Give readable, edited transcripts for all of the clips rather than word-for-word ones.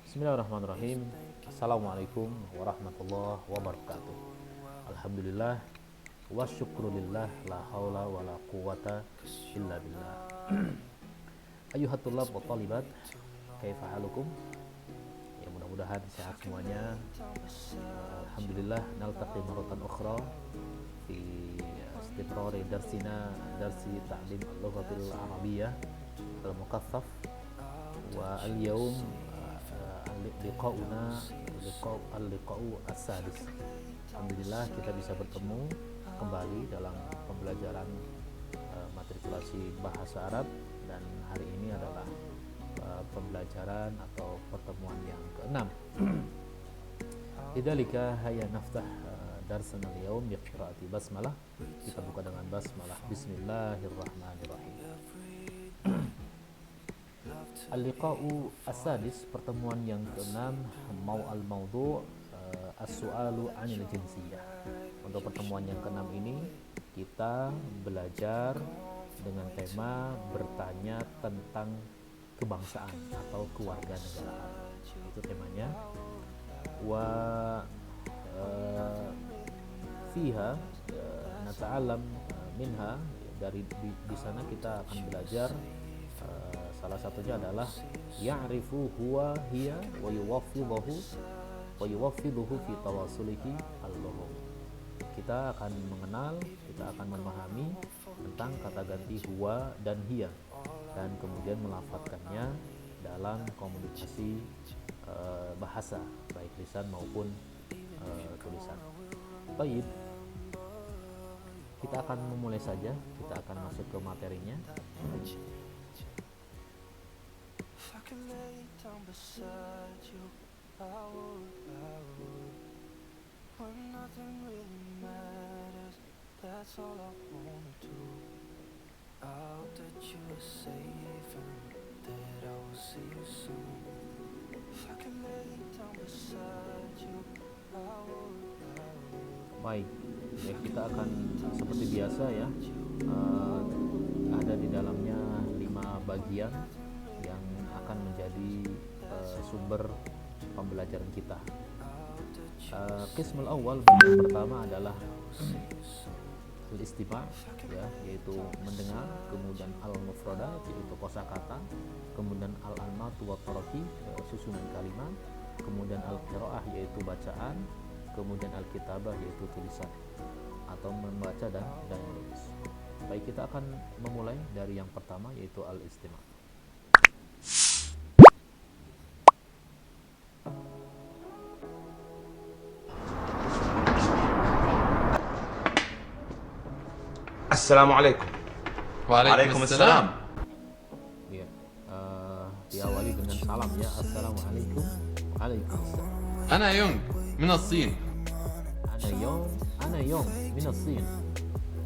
Bismillahirrahmanirrahim. Assalamualaikum warahmatullahi wabarakatuh. Alhamdulillah wa syukrulillah, la haula wa la quwata illa billah. Ayuhat tullab wa talibat, kaifa halukum? Ya, mudah-mudahan sehat semuanya. Alhamdulillah naltaqi maratan ukhra fi istimrari darsina darsi ta'lim al-lughatil arabiyyah al-mukaththaf wa al-yawm liqa'u as-sadis. Alhamdulillah kita bisa bertemu kembali dalam pembelajaran matrikulasi bahasa Arab, dan hari ini adalah pembelajaran atau pertemuan yang ke-6. Lidzalika hayya naftah darsana al-yawm bi qiraati basmalah. Kita buka dengan basmalah. Bismillahirrahmanirrahim. Al-liqa'u as-sadis, pertemuan yang ke-6, al-mawdu' as-su'alu 'anil jinsiyah. Untuk pertemuan yang ke-6 ini kita belajar dengan tema bertanya tentang kebangsaan atau kewarganegaraan. Itu temanya. Wa fiha nata'allam minha, dari di sana kita akan belajar. Salah satunya adalah ya'rifu huwa hiya wa yuwaffiduhu fi tawasulihi al-lughah. Kita akan mengenal, kita akan memahami tentang kata ganti huwa dan hiya, dan kemudian melafadzkannya dalam komunikasi bahasa, baik lisan maupun tulisan. Baik, kita akan memulai saja, kita akan masuk ke materinya. Beside you, I would. When nothing really matters, that's all I wanna do. I hope that you are safe and that I will see you soon. If I can lay down beside you, I would. Baik, ya, kita akan seperti biasa ya, ada di dalamnya 5 bagian yang akan menjadi sumber pembelajaran kita. Qismul awal, bagian pertama adalah al-istima', ya, yaitu mendengar, kemudian al-mufradat, yaitu kosakata, kemudian al-almat wa taraki, susunan kalimat, kemudian al-qiraah, yaitu bacaan, kemudian al-kitabah, yaitu tulisan atau membaca dan menulis. Baik, kita akan memulai dari yang pertama, yaitu al-istima'. Assalamualaikum. Waalaikumsalam. Ya, diawali dengan salam ya. Assalamualaikum. Waalaikumsalam. Ana Yung min as-Sin. Ana Yung min as-Sin.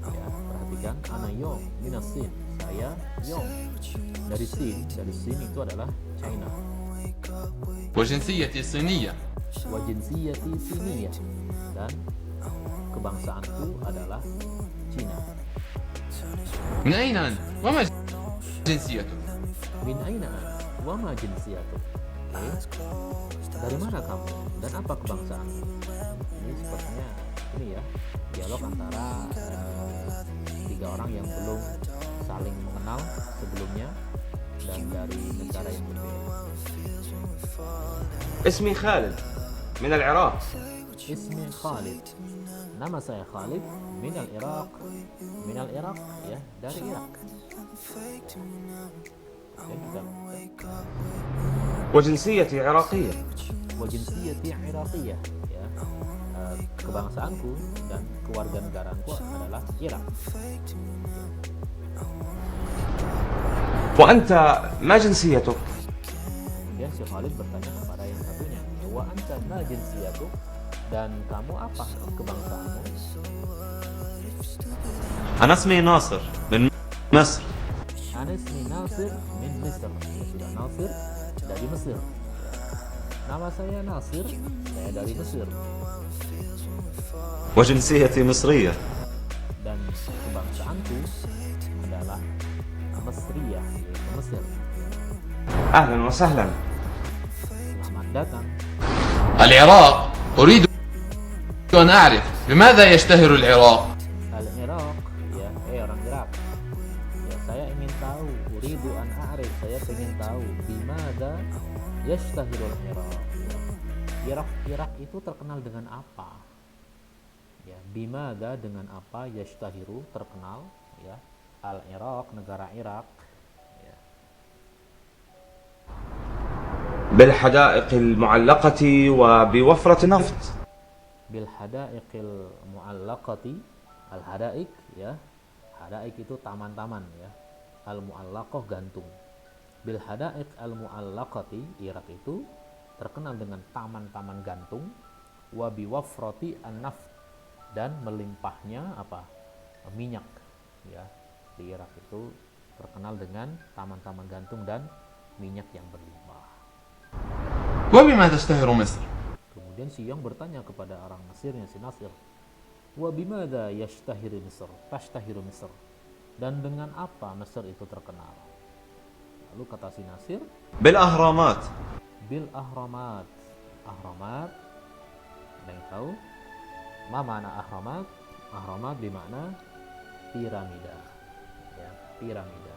Ya, perhatikan, ana Yung min as-Sin. Saya Yung dari Sin. Dari Sin itu adalah China. Wa jinsiyati Siniyah. Wa jinsiyati Siniyah. Dan kebangsaanku adalah Cina. Min aina ant? Wa ma jinsiyatuk? Min aina ant? Wa ma jinsiyatuk? Dari mana kamu dan apa kebangsaan? Ini sepertinya ini ya, dialog antara 3 orang yang belum saling mengenal sebelumnya dan dari negara yang berbeda. Ismi Khalid min al-Iraq. Ismi Khalid. Nama saya Khalid min al-Iraq. Min al-Iraq, ya, dari Irak. وجنسيتي عراقية. وجنسيتي عراقية, ya. Kebangsaanku dan kewarganegaraanku adalah Irak. وأنت ما جنسيتك؟ Kemudian si Khalid bertanya kepada yang satunya, wa anta ma jinsiyatuk, dan kamu apa kebangsaanmu? أنا اسمي ناصر من مصر. Ana ismi Nasir min Mesir. Sudah Nasir dari Mesir. Nama saya Nasir, saya dari Mesir. وجنسيتي مصرية. Dan kebangsaanku adalah Masriyah, yaitu Mesir. أهلا وسهلا. Selamat datang. العراق. أريد أن أعرف بماذا يشتهر العراق. Al-Iraq, ya, orang Irak. Ya, saya ingin tahu, uridu an a'rif, saya ingin tahu bimada yashtahirul Iraq. Irak itu terkenal dengan apa? Ya, bimada dengan apa, yashtahiru terkenal, ya. Al-Iraq, negara Irak, ya. بالحدائق المعلقة وبوفرة نفط. Bil hadaiqil muallaqati, al hadaik, ya. Hadaik itu taman-taman, ya. Al muallaqah gantung. Bil hadaiq al muallaqati, Irak itu terkenal dengan taman-taman gantung. Wa bi wafrati an-naft, dan melimpahnya apa? Minyak, ya. Di Irak itu terkenal dengan taman-taman gantung dan minyak yang berlimpah. وبما تشتهر مصر. Kemudian si Yong bertanya kepada orang Mesirnya, si Nasir, wa bimada yashtahiru Misr, tashtahiru Misr, dan dengan apa Mesir itu terkenal? Lalu kata si Nasir, بالأهرامات. bil ahramat. Ahramat, ada yang tahu? Ma mana ahramat? Ahramat bermakna piramida, ya, piramida.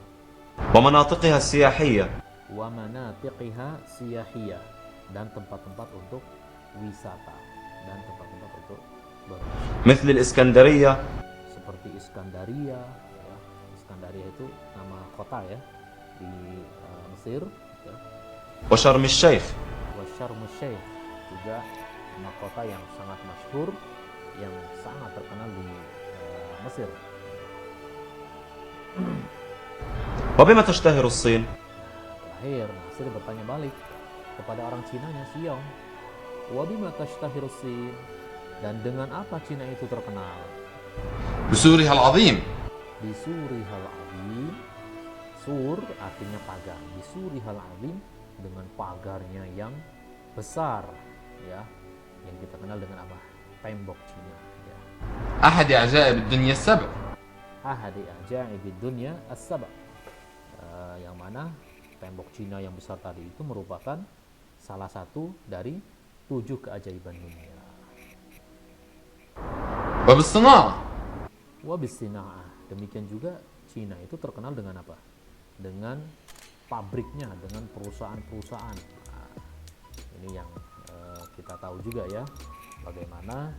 ومناطقها السياحية. Wa manatiqiha siyahiyah, dan tempat-tempat untuk wisata, dan tempat-tempat untuk berwisata. مثل الإسكندرية. Seperti Iskandaria, ya. Iskandaria itu nama kota, ya, di Mesir, ya. وشرم الشيخ. Wa Syarmus Syekh, juga nama kota yang sangat masyhur, yang sangat terkenal di Mesir. وبما تشتهر الصين. Terakhir, Nasir bertanya balik kepada orang Cinanya, si Yong, wa bima tashtahiru Sin, dan dengan apa Cina itu terkenal? بسورها العظيم. Bisurihal azim, sur artinya pagar, bisurihal azim, dengan pagarnya yang besar, ya, yang kita kenal dengan apa? Tembok Cina, ya. أحد عجائب الدنيا السبع. Ahadi ajaibid dunya as-sab', yang mana tembok Cina yang besar tadi itu merupakan salah satu dari 7 keajaiban dunia. وبالصناعة. Wabissina'ah, demikian juga Cina itu terkenal dengan apa? Dengan pabriknya, dengan perusahaan-perusahaan. Nah, ini yang kita tahu juga, ya, bagaimana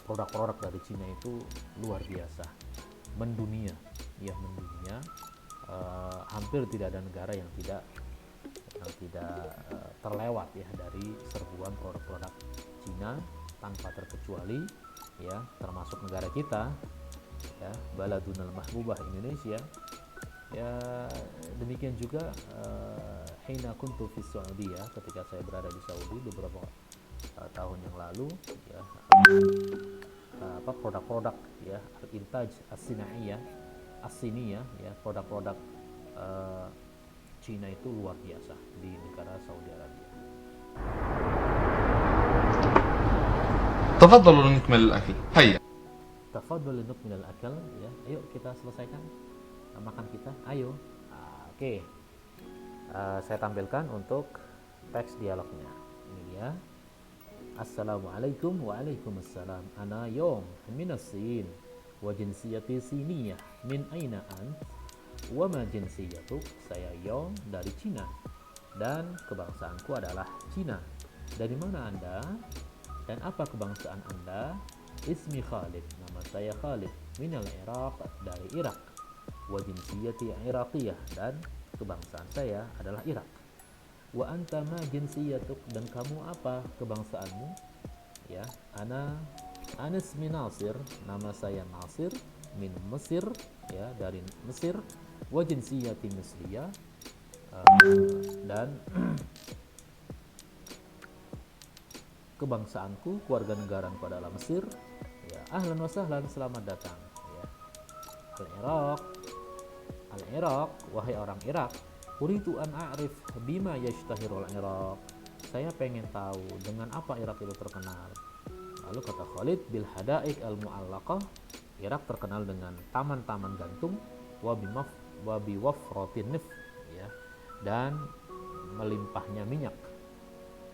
produk-produk dari Cina itu luar biasa, mendunia, ya, mendunia. Hampir tidak ada negara yang tidak terlewat, ya, dari serbuan produk-produk Cina tanpa terkecuali, ya, termasuk negara kita, ya, baladunal mahbubah Indonesia, ya. Demikian juga hina kuntu fi Saudi, ya, ketika saya berada di Saudi beberapa tahun yang lalu, ya, produk-produk, ya, al-intaj as-sinaiyah as-siniyah, ya, produk-produk Cina itu luar biasa di negara Saudi Arabia. تفضلوا نكمل الأكل. هيا. Tafadhal nukmilal akal, ya. Ayo kita selesaikan makan kita. Ayo. Oke. Saya tampilkan untuk teks dialognya. Ini dia. Assalamualaikum. Waalaikumsalam. Ana Yom minas Sin wa jinsiyati Siniyah. Min aina ant? Wa ma jinsiyatuk? Saya Yom dari Cina dan kebangsaanku adalah Cina. Dari mana Anda? Dan apa kebangsaan Anda? Ismi Khalid, nama saya Khalid, minal Iraq, dari Irak. Wa jinsiyati Iraqiyah, dan kebangsaan saya adalah Irak. Wa anta ma jinsiyatuk, dan kamu apa kebangsaanmu? Ya, Anas min Nasir, nama saya Nasir, min Mesir, ya, dari Mesir. Wa jinsiyati Misriyah, dan kebangsaanku, keluarga negaraan adalah Mesir, ya. Ahlan wa sahlan, selamat datang, ya. Al-Iraq, wahai orang Irak. Uridu an a'rif bima yashtahirul Iraq, saya pengen tahu dengan apa Irak itu terkenal. Lalu kata Khalid, bil hadaik al muallaqah, Irak terkenal dengan taman-taman gantung. wa biwafratin nif, ya, dan melimpahnya minyak.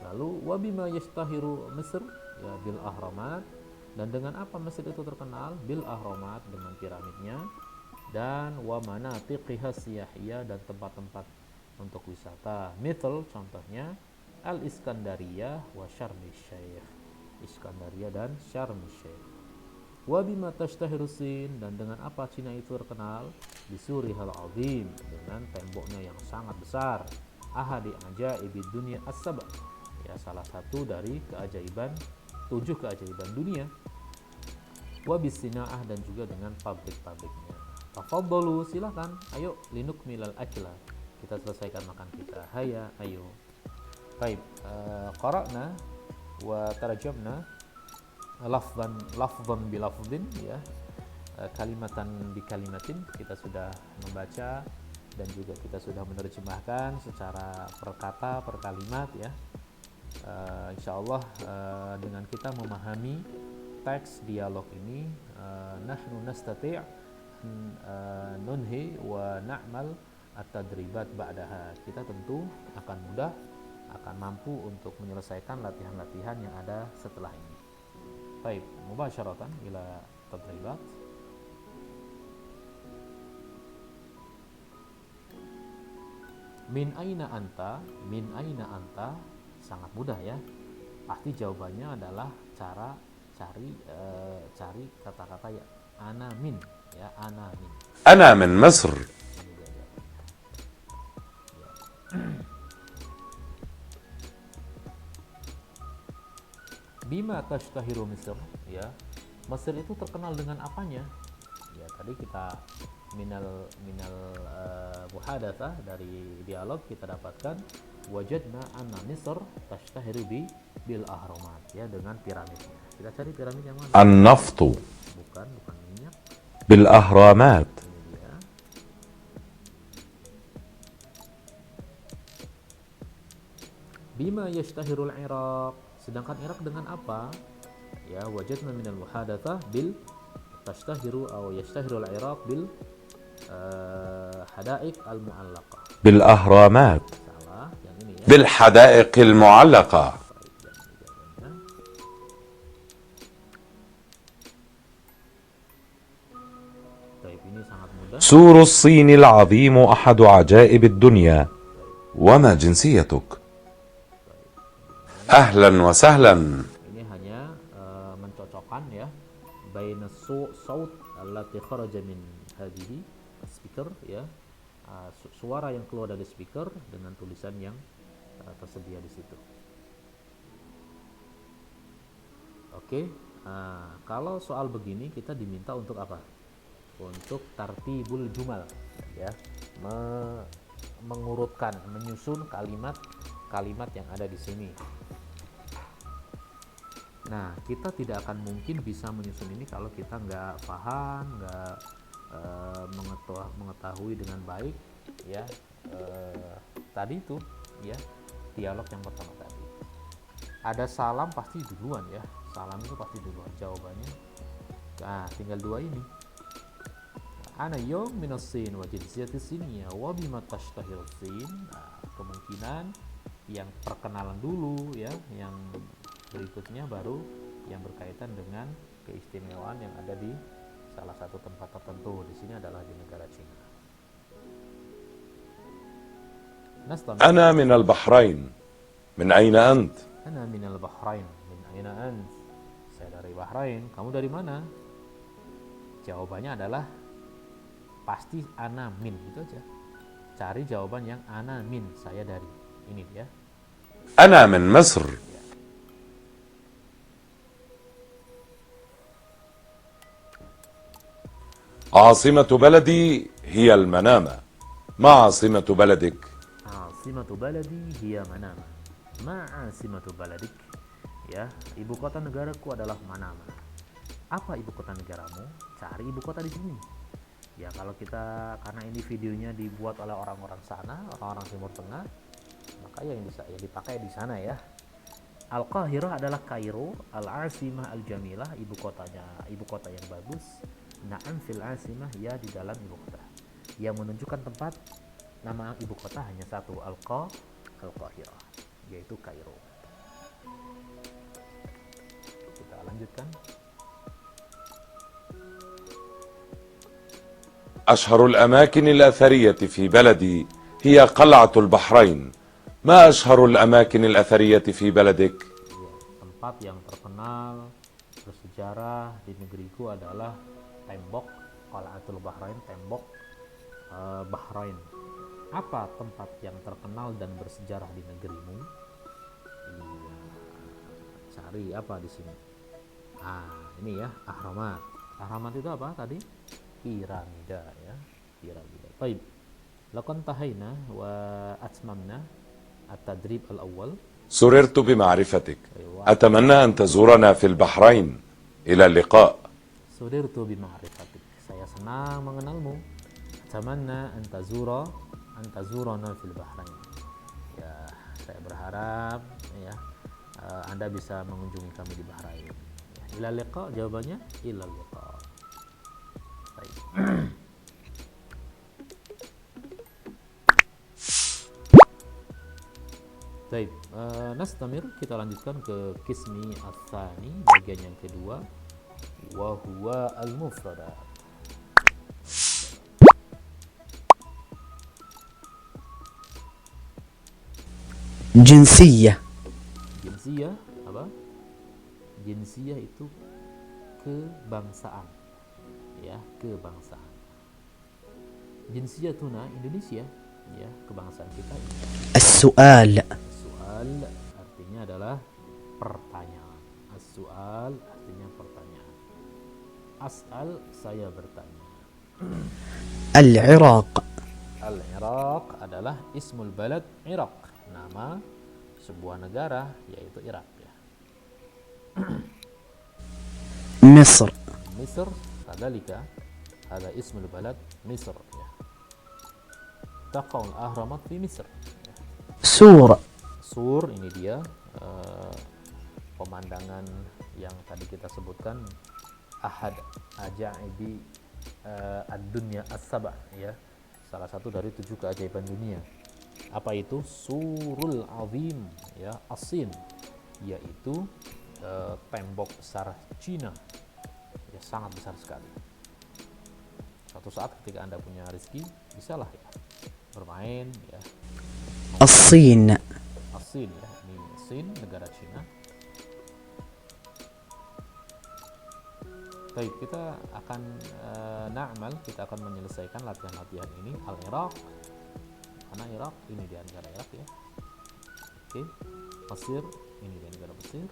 Lalu wa bima yastahiru Mesir, ya, bil ahramat, dan dengan apa Mesir itu terkenal? Bil ahramat, dengan piramidnya, dan wa manatiqiha siyahiyah, dan tempat-tempat untuk wisata. Misal contohnya al Iskandariyah wa Syarm Syekh, Iskandaria dan Syarm Syekh. Wa bima tashtahiru Sin, dan dengan apa Cina itu terkenal? Bisurihal azim, dengan temboknya yang sangat besar. Ahadi ajaibid dunia as-sab', ya, salah satu dari keajaiban, 7 keajaiban dunia. Wa bisinaah, dan juga dengan pabrik-pabriknya. Tafadhalu, silakan, ayo, linuk milal akla, kita selesaikan makan kita. Haya, ayo. Baik, qara'na wa tarjamna lafzan bi lafzin, ya, kalimatan bi kalimatin, kita sudah membaca dan juga kita sudah menerjemahkan secara per kata per kalimat, ya. Insyaallah dengan kita memahami teks dialog ini, nahnu nastati' nunhi wa na'mal at-tadribat ba'daha, kita tentu akan mudah, akan mampu untuk menyelesaikan latihan-latihan yang ada setelah ini. Baik, mubasyaratan ila tadribat. Min aina anta, sangat mudah, ya. Pasti jawabannya adalah cara cari kata-kata, ya, ana min, ya, ana min. أنا من مصر. Ini dia jawabannya. Ya. Bima tashtahiru Mesir, ya, Mesir itu terkenal dengan apanya? Ya, tadi kita minal muhadatsah, dari dialog kita dapatkan wajadna anna Misr tashtahiru bil ahramat, ya, dengan piramidnya. Kita cari piramid yang mana? النفط Bukan minyak. بالأهرامات. Ini dia. Bima yashtahirul Iraq, sedangkan Irak dengan apa? Ya, wajadna minal muhadatsah bil tashtahiru atau yashtahirul Iraq bil hada'iq al mu'allaqah. بالأهرامات. Salah, yang ini, ya. بالحدائق المعلقة. Baik, yang ini jawabannya. Baik, ini sangat mudah. سور الصين العظيم أحد عجائب الدنيا. وما جنسيتك؟ أهلا وسهلا. Ini hanya mencocokkan, ya, baina saut allati kharaja min hadhihi speaker, ya, suara yang keluar dari speaker dengan tulisan yang tersedia di situ. Oke, kalau soal begini kita diminta untuk apa? Untuk tartibul jumal, ya, mengurutkan, menyusun kalimat yang ada di sini. Nah, kita tidak akan mungkin bisa menyusun ini kalau kita nggak paham, nggak mengetahui dengan baik, ya, tadi itu, ya, dialog yang pertama tadi. Ada salam pasti duluan, ya, salam itu pasti duluan jawabannya. Nah, tinggal dua ini. Ana yom minas sin wa jinsiyati siniyah wa bima tashtahir sin. Nah, kemungkinan yang perkenalan dulu, ya, yang berikutnya baru yang berkaitan dengan keistimewaan yang ada di salah satu tempat tertentu. Di sini adalah di negara Cina. أنا من البحرين. من أين أنت؟ Ana minal Bahrain. Min aina ant? Saya dari Bahrain. Kamu dari mana? Jawabannya adalah pasti ana min, itu aja. Cari jawaban yang ana min, saya dari. Ini dia. أنا من مصر. عاصمة بلدي هي المنامة. ما عاصمة بلدك؟ Asimatu baladi hiya Manama. Ma asimatu baladik? Ya, ibu kota negaraku adalah Manama. Apa ibu kota negaramu? Cari ibu kota di sini. Ya, kalau kita, karena ini videonya dibuat oleh orang-orang sana, orang-orang Timur Tengah, maka yang dipakai di sana, ya. Al-Qahirah adalah Kairo, Al-Asimah Al-Jamilah, ibu kotanya, ibu kota yang bagus. Na'am fil asimah, ya, di dalam ibu kota. yang menunjukkan tempat nama ibu kota hanya satu, Al-Qahirah, yaitu Kairo. Kita lanjutkan. أشهر الأماكن الأثرية في بلدي هي قلعة البحرين. ما أشهر الأماكن الأثرية في بلدك؟ Ya, tempat yang terkenal bersejarah di negeriku adalah tembok Qal'atul Bahrain, tembok Bahrain. Apa tempat yang terkenal dan bersejarah di negerimu? Iya, cari apa di sini? Ini ya, ahramat. Ahramat itu apa tadi? Piramida ya, piramida. Baik. Laqad tahayna wa atmamna at-tadrib al-awwal. سررت بمعرفتك. أتمنى أن تزورنا في البحرين. إلى اللقاء. Surirtu bima'rifatik. Saya senang mengenalmu. Atamanna antazurana fil Bahrain. Ya, saya berharap ya Anda bisa mengunjungi kami di Bahrain. Ya, ila liqa, jawabannya ila liqa. Baik. Baik, nastamir, kita lanjutkan ke qismi ats-tsani, bagian yang kedua, wa huwa al-mufradat. جنسية Jinsiyah apa? Jinsiyah itu kebangsaan. Ya, kebangsaan. Jinsiyah tuna Indonesia, ya, kebangsaan kita ini. السؤال Soal artinya adalah pertanyaan. As-su'al artinya pertanyaan. As'al, saya bertanya. العراق Al-Iraq adalah ismul balad Iraq, nama sebuah negara yaitu Irak ya. مصر Misr kadalika ada ismul balad Misr ya. Taqaul ahramat fi Misr ya. سور Sur ini dia pemandangan yang tadi kita sebutkan, ahad ajaibi ad-dunya as-sab'a ya, salah satu dari 7 keajaiban dunia. Apa itu? Surul azim ya, As-Sin, yaitu tembok besar Cina ya, sangat besar sekali. Suatu saat ketika Anda punya rezeki, bisalah ya bermain ya. الصين As-Sin ya, ini Sin, negara Cina. Baik, kita akan kita akan menyelesaikan latihan-latihan ini. Al-Iraq, karena Irak ini di negara Irak ya. Oke, Mesir ini di negara Mesir.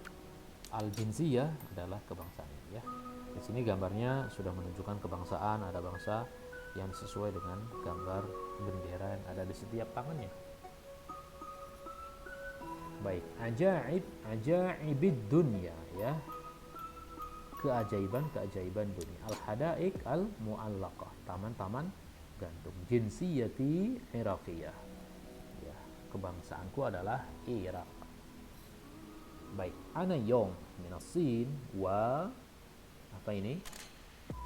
Al-Jinsiyah adalah kebangsaan ya. Di sini gambarnya sudah menunjukkan kebangsaan, ada bangsa yang sesuai dengan gambar bendera yang ada di setiap tangannya. Baik, ajaibid dunia ya, keajaiban dunia. Al-hadaik al-mu'allaqah, taman-taman gantung. Jinsiyati Iraqiyah ya, kebangsaanku adalah Irak. Baik, ana yong minasin wa, apa ini?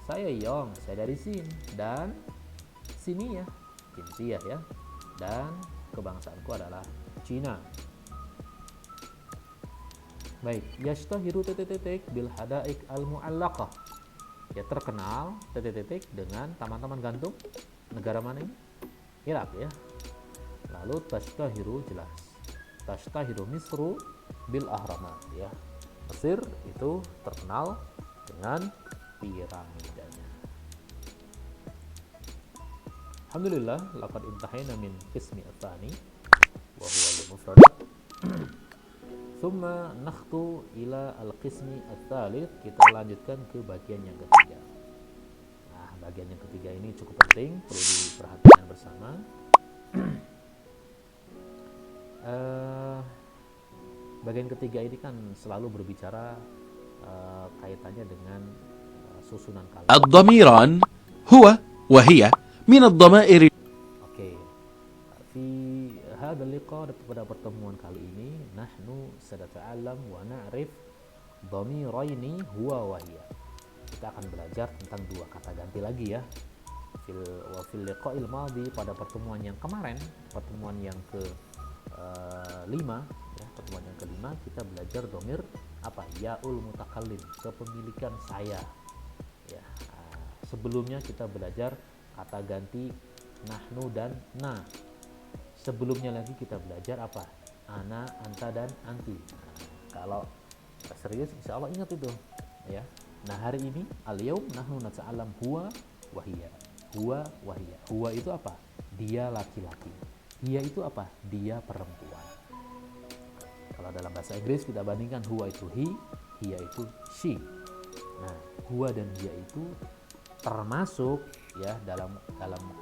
Saya yong, saya dari Sin, dan sini ya, jinsiyah ya, dan kebangsaanku adalah Cina. Baik, yashtahiru bil hadaik al-mu'allaqah. Ya, terkenal dengan taman-taman gantung. Negara mana ini? Irak ya. Lalu tashtahiru, jelas. Tashtahiru Misru bil ahramat ya. Mesir itu terkenal dengan piramidanya. Alhamdulillah, laqad intahayna min qismi ats-tsani wa huwa al-mufradat. Thumma nakhtu ila al-qismi ats-tsalits, kita lanjutkan ke bagian yang ketiga. Nah, bagian yang ketiga ini cukup penting, perlu diperhatikan bersama. Bagian ketiga ini kan selalu berbicara kaitannya dengan susunan kalimat. الضميران هو وهي من الضمائر. Oke. Fi hadzal liqa, pada pertemuan kali ini, nahnu sanata'allam wa na'rif dhamiraini huwa wa hiya. Kita akan belajar tentang dua kata ganti lagi ya. wa fil liqa'il madhi, pada pertemuan yang kemarin, pertemuan yang ke 5 ya, pertemuan yang kelima kita belajar domir apa? Yaul mutakallim, kepemilikan saya ya. Sebelumnya kita belajar kata ganti nahnu dan na. Sebelumnya lagi kita belajar apa? Ana, anta, dan anti. Kalau serius insya Allah ingat itu ya. Nah hari ini al-yaum nahnu nata'allam huwa wahiyya. Huwa wahiyya. Huwa itu apa? Dia laki-laki. Dia itu apa? Dia perempuan. Kalau dalam bahasa Inggris kita bandingkan huwa itu he, hiya itu she. Nah, huwa dan hiya itu termasuk ya dalam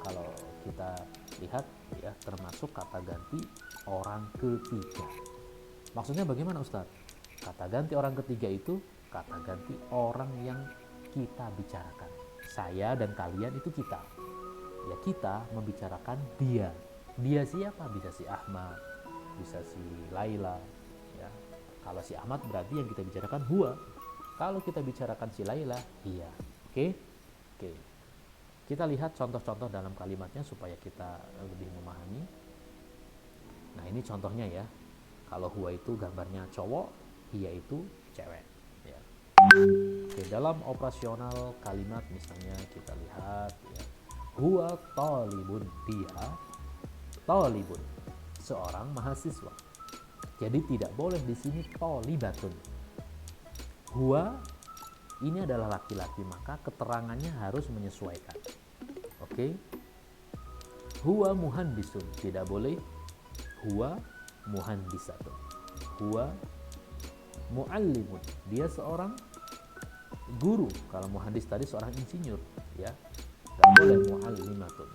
kalau kita lihat ya, termasuk kata ganti orang ketiga. Maksudnya bagaimana Ustadz? Kata ganti orang ketiga itu kata ganti orang yang kita bicarakan. Saya dan kalian itu kita. Ya, kita membicarakan dia. Dia siapa? Bisa si Ahmad, bisa si Laila ya. Kalau si Ahmad berarti yang kita bicarakan huwa. Kalau kita bicarakan si Laila, iya. Oke? Kita lihat contoh-contoh dalam kalimatnya supaya kita lebih memahami. Nah, ini contohnya ya. Kalau huwa itu gambarnya cowok, hiya itu cewek ya. Oke, dalam operasional kalimat misalnya kita lihat ya. Huwa talibun, dia talibun, seorang mahasiswa. Jadi tidak boleh di sini talibatun. Huwa ini adalah laki-laki, maka keterangannya harus menyesuaikan. Oke. Huwa muhandisun, tidak boleh huwa muhandisatun. Huwa muallimun, dia seorang guru. Kalau muhandis tadi seorang insinyur ya. Tidak boleh muallimatun.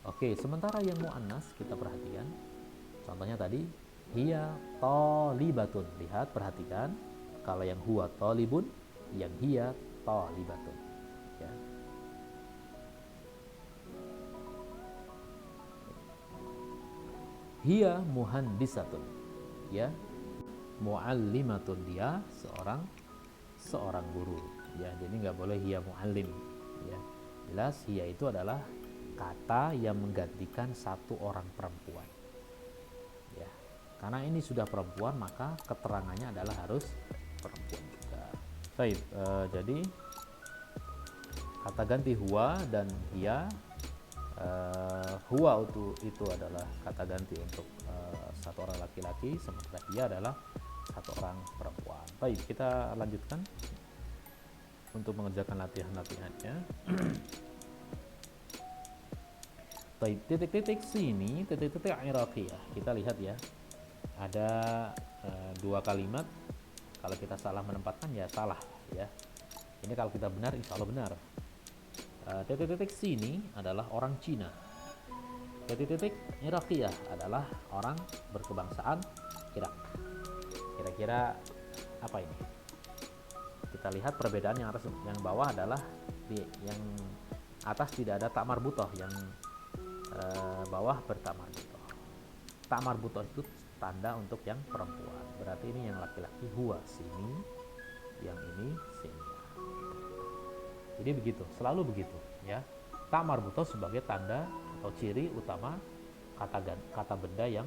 Oke, sementara yang muannas kita perhatikan. Contohnya tadi hiya talibatun. Lihat, perhatikan. Kalau yang huwa talibun, yang hiya talibatun. Ya. Hiya muhandisatun. Ya. Muallimatun, dia seorang guru. Ya, jadi nggak boleh hiya muallim. Ya. Jelas hiya itu adalah kata yang menggantikan satu orang perempuan ya, karena ini sudah perempuan maka keterangannya adalah harus perempuan juga. Baik, jadi kata ganti huwa dan hiya. Huwa itu adalah kata ganti untuk satu orang laki-laki, sementara hiya adalah satu orang perempuan. Baik, kita lanjutkan untuk mengerjakan latihan-latihannya. Baik, titik-titik sini, titik-titik iraqiyah. Kita lihat ya, ada dua kalimat. Kalau kita salah menempatkan ya salah ya. Ini kalau kita benar, insya Allah benar. Titik-titik sini adalah orang Cina. Titik-titik iraqiyah adalah orang berkebangsaan Irak. Kira-kira apa ini? Kita lihat perbedaan yang atas, yang bawah adalah yang atas tidak ada tak marbutoh, yang bawah bertak marbutoh. Tak marbutoh itu tanda untuk yang perempuan. Berarti ini yang laki-laki huwa sini, yang ini sini. Jadi begitu, selalu begitu ya. Tak marbutoh sebagai tanda atau ciri utama kata benda yang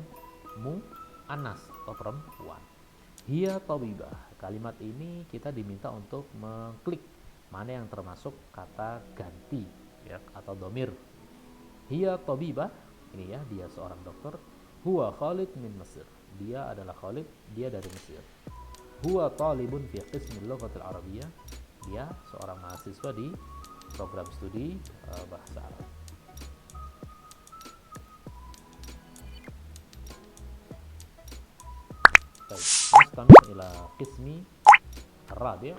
muannas atau perempuan. Hiya tabibah. Kalimat ini kita diminta untuk mengklik mana yang termasuk kata ganti ya, atau domir. Hiya tabibah, ini ya, dia seorang dokter. Huwa Khalid min Mesir, dia adalah Khalid, dia dari Mesir. Huwa talibun fi qismil lughatil arabiyyah, dia seorang mahasiswa di program studi bahasa Arab. Baik, nastami ila qismi ar-rabi'.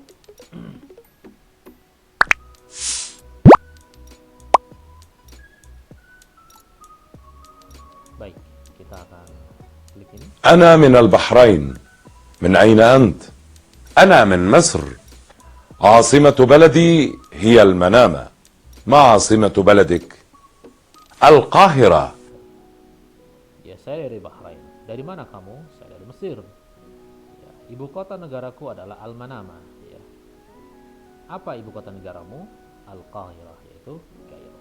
Baik, kita akan klik ini. أنا من البحرين. من أين أنت؟ أنا من مصر. عاصمة بلدي هي المنامة. ما عاصمة بلدك؟ القاهرة. Ya, saya dari Bahrain. Dari mana kamu? Saya dari Mesir. Ya, ibu kota negaraku adalah Al-Manama. Ya. Apa ibu kota negaramu? Al-Qahirah, yaitu Kairo.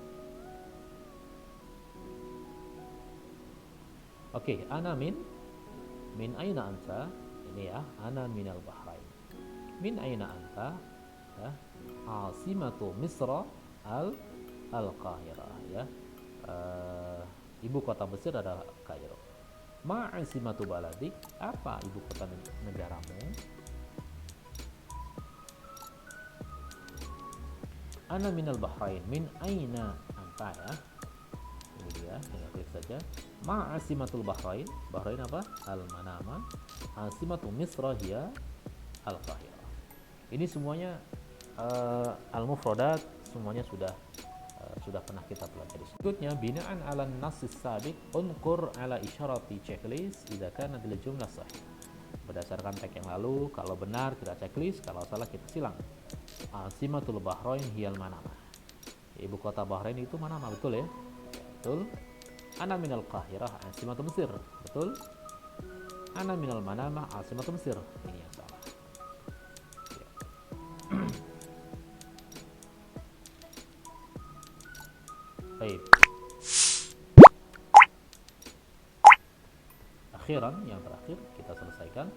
Oke, ana min aina anta? Ini ya, ana minal Bahrain. Min aina anta? Ya, asimatu Misra Al-Qahirah, ya. Ibu kota Mesir adalah Kairo. Ma asimatu baladik? Apa ibu kota negaramu? Ana minal Bahrain. Min aina anta, ya. Ini dia, tinggal klik saja. Ma asimatul Bahrain? Bahrain apa? Al-Manama. Asimatu Misra hiya Al-Qahirah. Ini semuanya al-mufradat, semuanya sudah pernah kita pelajari. Berikutnya, bina'an 'ala an-nassis sabiq unqur 'ala isyarati checklist idza kanat al-jumlah sahih. Berdasarkan teks yang lalu, kalau benar kita checklist, kalau salah kita silang. Asimatul Bahrain hiyal Manama. Ibu kota Bahrain itu Manama, betul ya? Betul. Ana minal Qahirah asimatul Mesir, betul. Ana minal Manama asimatul Mesir, ini yang salah. Ya. Baik. Akhiran, yang terakhir kita selesaikan.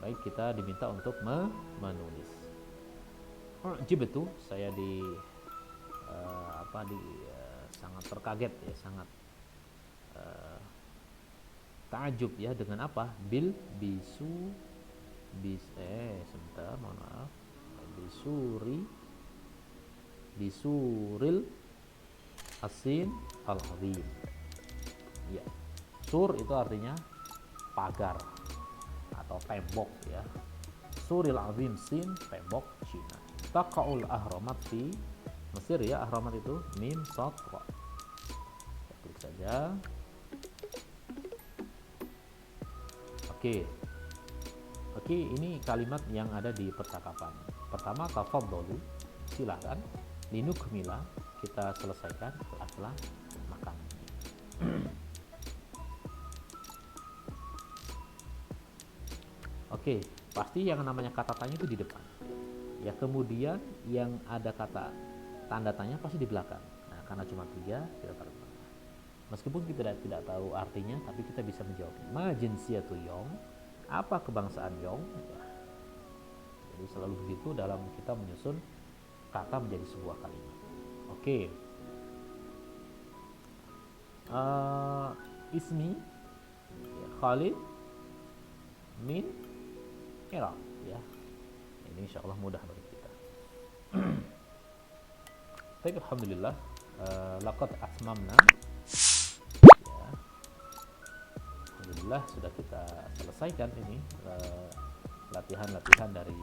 Baik, kita diminta untuk menulis. Jibtu, saya sangat terkaget ya, sangat takjub ya dengan apa? Sebentar, mohon maaf. Bisuril asin al-azim. Ya. Sur itu artinya pagar atau tembok ya. Suril azim sin, tembok Cina. Taqaul ahramat fi Mesir ya, ahramat itu mim sad ra. Klik saja. Oke, ini kalimat yang ada di percakapan. Pertama, tafadhalu, silakan. Linukmila, kita selesaikan setelah makan. Oke, pasti yang namanya kata tanya itu di depan. Ya, kemudian yang ada kata tanda tanya pasti di belakang. Nah, karena cuma 3, kita taruh di tengah. Meskipun kita tidak tahu artinya, tapi kita bisa menjawab. Ma jinsiyatu Yong? Apa kebangsaan Yong? Ya. Jadi selalu begitu dalam kita menyusun kata menjadi sebuah kalimat. Oke. Ismi ya, Khalid min Iraq ya. Ini insya Allah mudah bagi kita. Baik, alhamdulillah. Laqad atmamna. Ya. Alhamdulillah sudah kita selesaikan ini latihan-latihan dari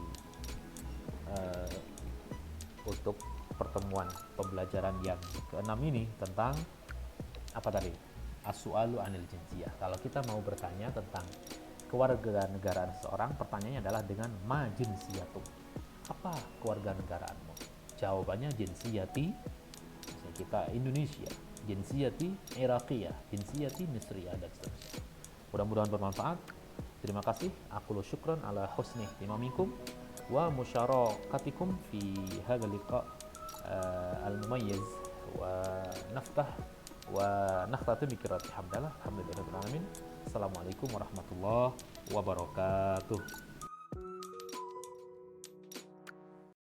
untuk pertemuan pembelajaran yang ke-6 ini tentang apa tadi? As-su'alu 'anil jinsiyah. Kalau kita mau bertanya tentang kewarganegaraan seseorang, pertanyaannya adalah dengan ma jinsiyatu. Apa kewarganegaraanmu? Jawabannya jinsiyati, misalnya kita Indonesia, jinsiyati Iraqiyah, jinsiyati Misriyah, dan seterusnya. Mudah-mudahan bermanfaat. Terima kasih. Aku syukran ala husni ihtimamikum wa musyarakatikum fi hadzal liqa al-mumayyiz wa naftah wa nakhtatim bi qiraati hamdalah. Alhamdulillahirabbil alamin. Assalamualaikum warahmatullahi wabarakatuh.